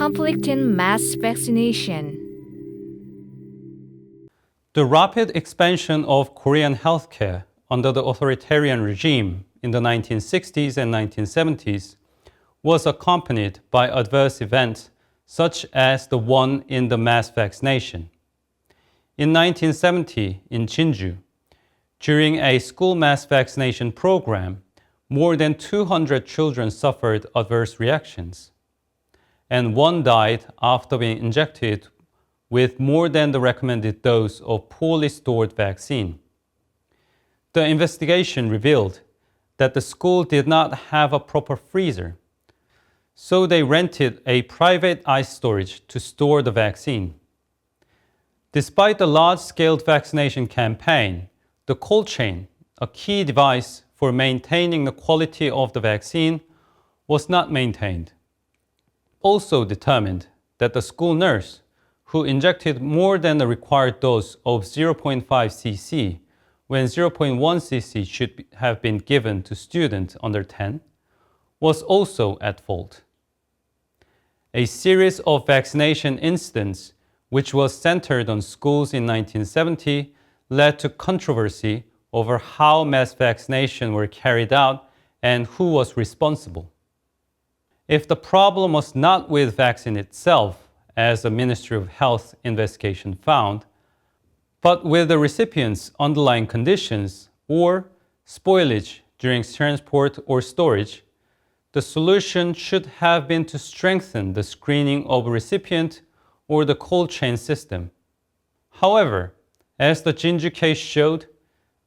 conflicting mass vaccination. The rapid expansion of Korean healthcare under the authoritarian regime in the 1960s and 1970s was accompanied by adverse events such as the one in the mass vaccination. In 1970, in Jinju, during a school mass vaccination program, more than 200 children suffered adverse reactions, and one died after being injected with more than the recommended dose of poorly stored vaccine. The investigation revealed that the school did not have a proper freezer, so they rented a private ice storage to store the vaccine. Despite the large-scale vaccination campaign, the cold chain, a key device for maintaining the quality of the vaccine, was not maintained. Also determined that the school nurse, who injected more than the required dose of 0.5 cc when 0.1 cc should have been given to students under 10, was also at fault. A series of vaccination incidents, which was centered on schools in 1970, led to controversy over how mass vaccination were carried out and who was responsible. If the problem was not with vaccine itself, as the Ministry of Health investigation found, but with the recipient's underlying conditions or spoilage during transport or storage, the solution should have been to strengthen the screening of a recipient or the cold chain system. However, as the Jinju case showed,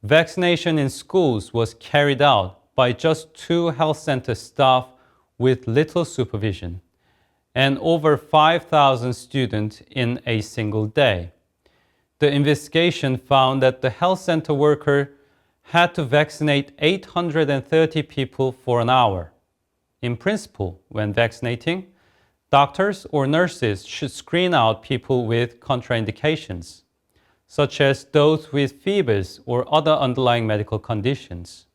vaccination in schools was carried out by just 2 health center staff with little supervision, and over 5,000 students in a single day. The investigation found that the health center worker had to vaccinate 830 people for an hour. In principle, when vaccinating, doctors or nurses should screen out people with contraindications, such as those with fevers or other underlying medical conditions.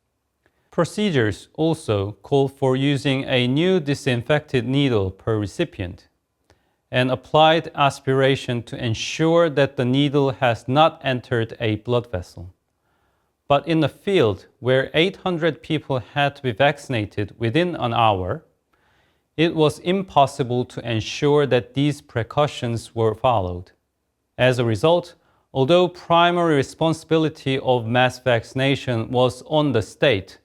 Procedures also call for using a new disinfected needle per recipient and applied aspiration to ensure that the needle has not entered a blood vessel. But in the field where 800 people had to be vaccinated within an hour, it was impossible to ensure that these precautions were followed. As a result, although primary responsibility of mass vaccination was on the state,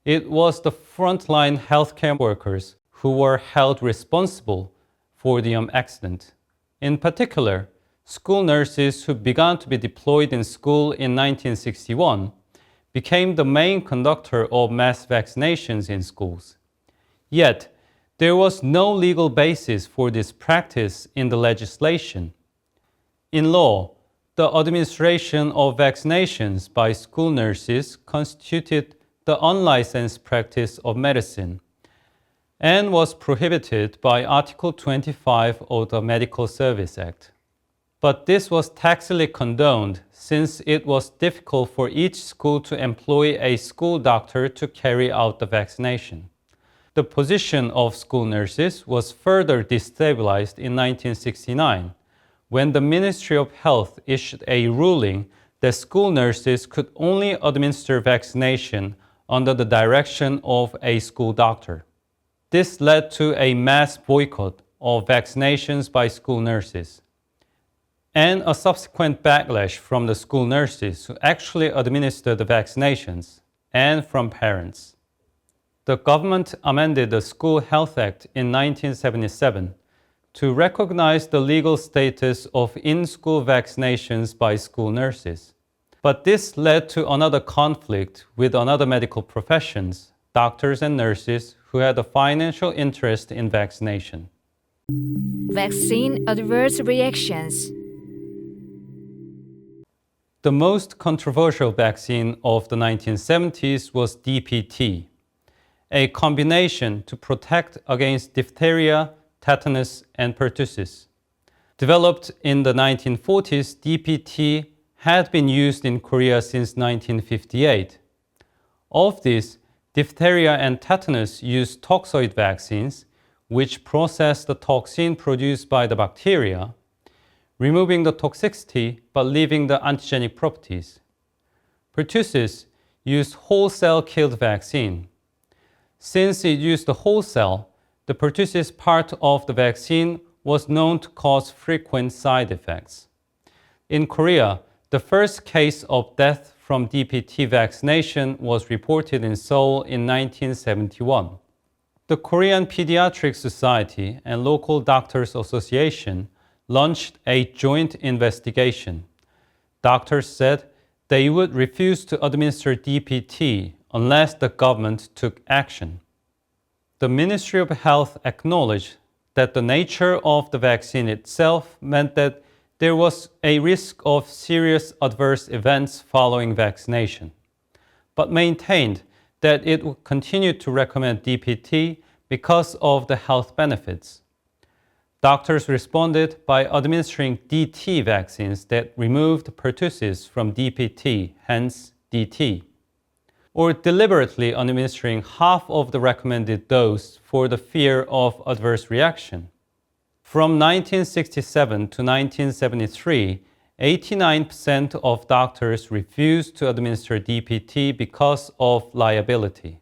it was the frontline healthcare workers who were held responsible for the accident. In particular, school nurses who began to be deployed in school in 1961 became the main conductor of mass vaccinations in schools. Yet, there was no legal basis for this practice in the legislation. In law, the administration of vaccinations by school nurses constituted the unlicensed practice of medicine and was prohibited by Article 25 of the Medical Service Act. But this was tacitly condoned since it was difficult for each school to employ a school doctor to carry out the vaccination. The position of school nurses was further destabilized in 1969 when the Ministry of Health issued a ruling that school nurses could only administer vaccination under the direction of a school doctor. This led to a mass boycott of vaccinations by school nurses and a subsequent backlash from the school nurses who actually administered the vaccinations and from parents. The government amended the School Health Act in 1977 to recognize the legal status of in-school vaccinations by school nurses. But this led to another conflict with other medical professions, doctors and nurses who had a financial interest in vaccination. Vaccine adverse reactions. The most controversial vaccine of the 1970s was DPT, a combination to protect against diphtheria, tetanus, and pertussis. Developed in the 1940s, DPT had been used in Korea since 1958. Of these, diphtheria and tetanus used toxoid vaccines, which process the toxin produced by the bacteria, removing the toxicity but leaving the antigenic properties. Pertussis used whole cell killed vaccine. Since it used the whole cell, the pertussis part of the vaccine was known to cause frequent side effects. In Korea, the first case of death from DPT vaccination was reported in Seoul in 1971. The Korean Pediatric Society and local Doctors Association launched a joint investigation. Doctors said they would refuse to administer DPT unless the government took action. The Ministry of Health acknowledged that the nature of the vaccine itself meant that there was a risk of serious adverse events following vaccination, but maintained that it would continue to recommend DPT because of the health benefits. Doctors responded by administering DT vaccines that removed pertussis from DPT, hence DT, or deliberately administering half of the recommended dose for the fear of adverse reaction. From 1967 to 1973, 89% of doctors refused to administer DPT because of liability.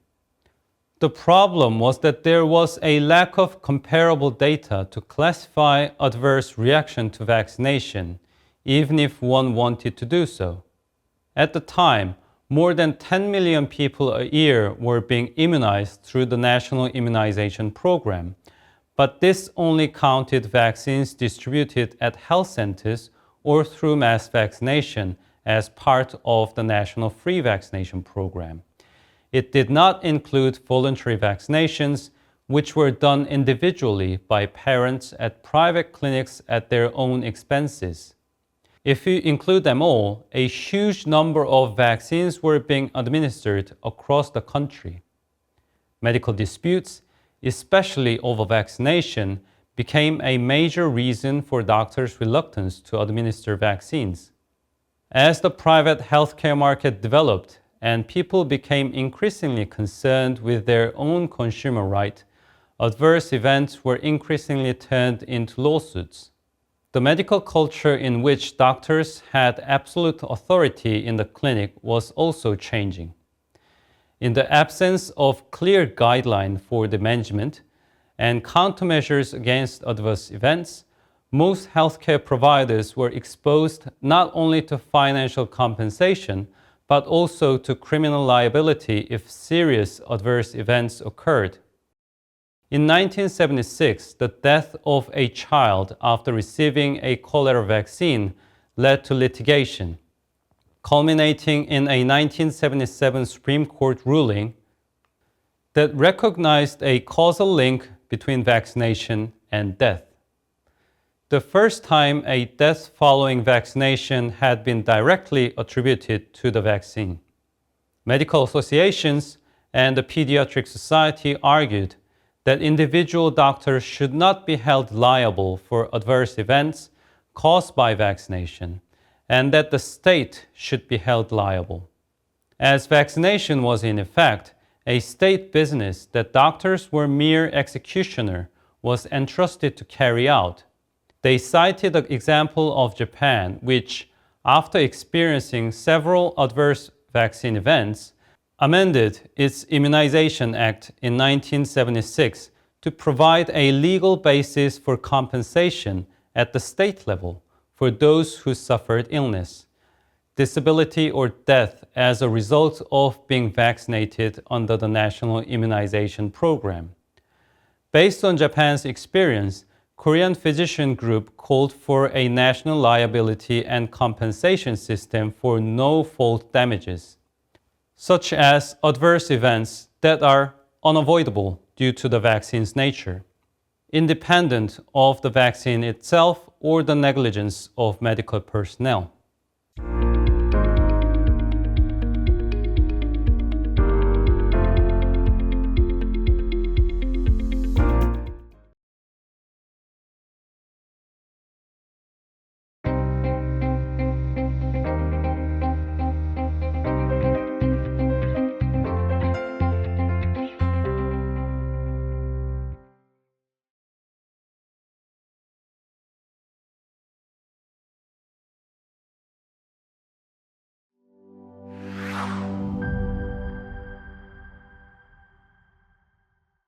The problem was that there was a lack of comparable data to classify adverse reaction to vaccination, even if one wanted to do so. At the time, more than 10 million people a year were being immunized through the National Immunization Program, but this only counted vaccines distributed at health centers or through mass vaccination as part of the National Free Vaccination Program. It did not include voluntary vaccinations, which were done individually by parents at private clinics at their own expenses. If you include them all, a huge number of vaccines were being administered across the country. Medical disputes, especially over vaccination, became a major reason for doctors' reluctance to administer vaccines. As the private healthcare market developed and people became increasingly concerned with their own consumer right, adverse events were increasingly turned into lawsuits. The medical culture in which doctors had absolute authority in the clinic was also changing. In the absence of clear guidelines for the management and countermeasures against adverse events, most healthcare providers were exposed not only to financial compensation, but also to criminal liability if serious adverse events occurred. In 1976, the death of a child after receiving a cholera vaccine led to litigation, culminating in a 1977 Supreme Court ruling that recognized a causal link between vaccination and death. The first time a death following vaccination had been directly attributed to the vaccine. Medical associations and the Pediatric Society argued that individual doctors should not be held liable for adverse events caused by vaccination, and that the state should be held liable. As vaccination was in effect a state business that doctors were mere executioner was entrusted to carry out, they cited the example of Japan, which, after experiencing several adverse vaccine events, amended its Immunization Act in 1976 to provide a legal basis for compensation at the state level for those who suffered illness, disability, or death as a result of being vaccinated under the National Immunization Program. Based on Japan's experience, Korean physician group called for a national liability and compensation system for no-fault damages, such as adverse events that are unavoidable due to the vaccine's nature, independent of the vaccine itself or the negligence of medical personnel.